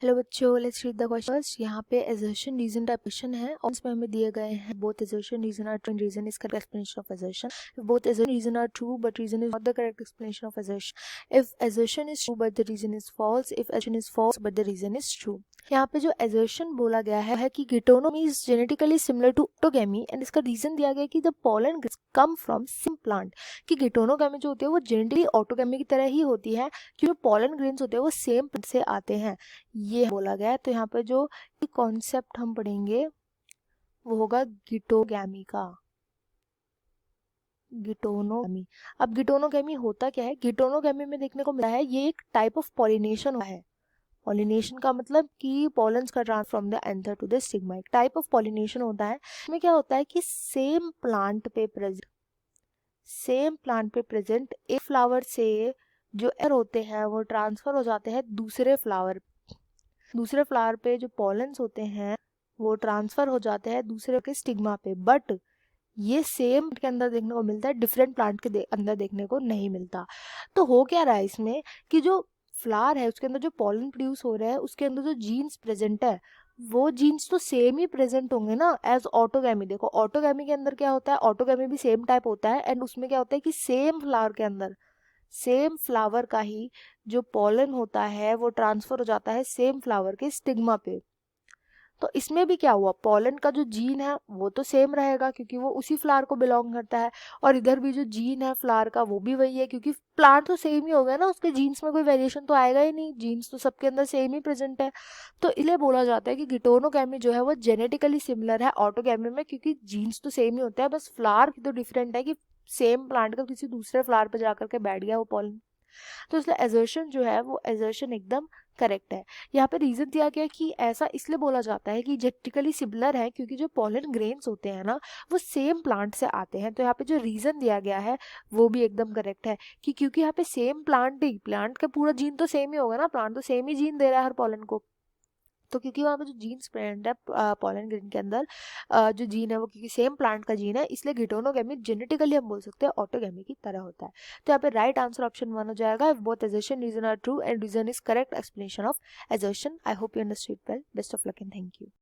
Hello बच्चों, let's read the questions. यहाँ पे assertion रीजन टाइप क्वेश्चन है और इसमें हमें दिए गए हैं both assertion reason are true and reason is correct explanation of assertion. If both assertion reason are true but reason is not the correct explanation of assertion. If assertion is true but the reason is false. If assertion is false but the reason is true. यहाँ पे जो assertion बोला गया है कि गिटोनोमी is genetically similar to autogamy and इसका reason दिया गया है कि the pollen come from same plant. कि गिटोनोगैमी जो होती है वो जेनेटिकली ऑटोगैमी की तरह ही होती है क्योंकि पॉलन ग्रेन्स होते हैं वो सेम प्लांट से आते हैं, ये बोला गया है। तो यहाँ पे जो कॉन्सेप्ट हम पढ़ेंगे वो होगा गिटोगैमी का, गिटोनोगैमी। अब गिटोनोगैमी होता क्या है? गिटोनोगैमी में देखने को मिला है ये एक टाइप ऑफ पॉलिनेशन है। पॉलिनेशन का मतलब कि पॉलन्स का transfer from the anther to the stigma, एक टाइप ऑफ पॉलिनेशन होता है। इसमें क्या होता है कि सेम प्लांट पे प्रेजेंट एक फ्लावर से जो एयर होते हैं वो ट्रांसफर हो जाते हैं दूसरे फ्लावर पे जो पॉलन्स होते हैं वो ट्रांसफर हो जाते हैं दूसरे के स्टिग्मा पे, बट ये सेम के अंदर देखने को मिलता है, डिफरेंट प्लांट के अंदर देखने को नहीं मिलता। तो हो क्या रहा है इसमें कि जो फ्लावर है उसके अंदर जो पॉलन प्रोड्यूस हो रहा है उसके अंदर जो जीन्स प्रेजेंट है वो जीन्स तो सेम ही प्रेजेंट होंगे ना एज ऑटोगैमी। देखो ऑटोगैमी के अंदर क्या होता है, ऑटोगैमी भी सेम टाइप होता है एंड उसमें क्या होता है कि सेम फ्लावर के अंदर सेम फ्लावर का ही जो पॉलन होता है वो ट्रांसफर हो जाता है सेम फ्लावर के स्टिग्मा पे। तो इसमें भी क्या हुआ, पॉलन का जो जीन है वो तो सेम रहेगा क्योंकि वो उसी फ्लावर को बिलोंग करता है, और इधर भी जो जीन है फ्लावर का वो भी वही है क्योंकि प्लांट तो सेम ही होगा ना, उसके जीन्स में कोई वेरिएशन तो आएगा ही नहीं, जीन्स तो सबके अंदर सेम ही प्रेजेंट है। तो इसलिए बोला जाता है कि गिटोनोगैमी जो है वो जेनेटिकली सिमिलर है ऑटोगैमी में क्योंकि जीन्स तो सेम ही होता है, बस फ्लावर की तो डिफरेंट है कि सेम प्लांट का किसी दूसरे फ्लावर पे जाकर के बैठ गया वो पॉलन। तो इसलिए एजर्शन जो है वो एजर्शन एकदम करेक्ट है। यहाँ पे रीजन दिया गया कि ऐसा इसलिए बोला जाता है कि जेनेटिकली सिमिलर है क्योंकि जो पॉलन ग्रेन्स होते हैं ना वो सेम प्लांट से आते हैं। तो यहाँ पे जो रीजन दिया गया है वो भी एकदम करेक्ट है कि क्योंकि यहाँ पे सेम प्लांट का पूरा जीन तो सेम ही होगा ना, प्लांट तो सेम ही जीन दे रहा है हर पॉलन को। तो क्योंकि वहाँ पे जो जीन्स प्रेजेंट है पॉलन ग्रेन के अंदर जो जीन है वो क्योंकि सेम प्लांट का जीन है इसलिए गिटोनोगैमी जेनेटिकली हम बोल सकते हैं ऑटोगैमी की तरह होता है। तो यहाँ पे राइट आंसर ऑप्शन 1 हो जाएगा। If both assertion reason are true and reason is correct explanation of assertion. I hope you understood well. Best of luck and thank you.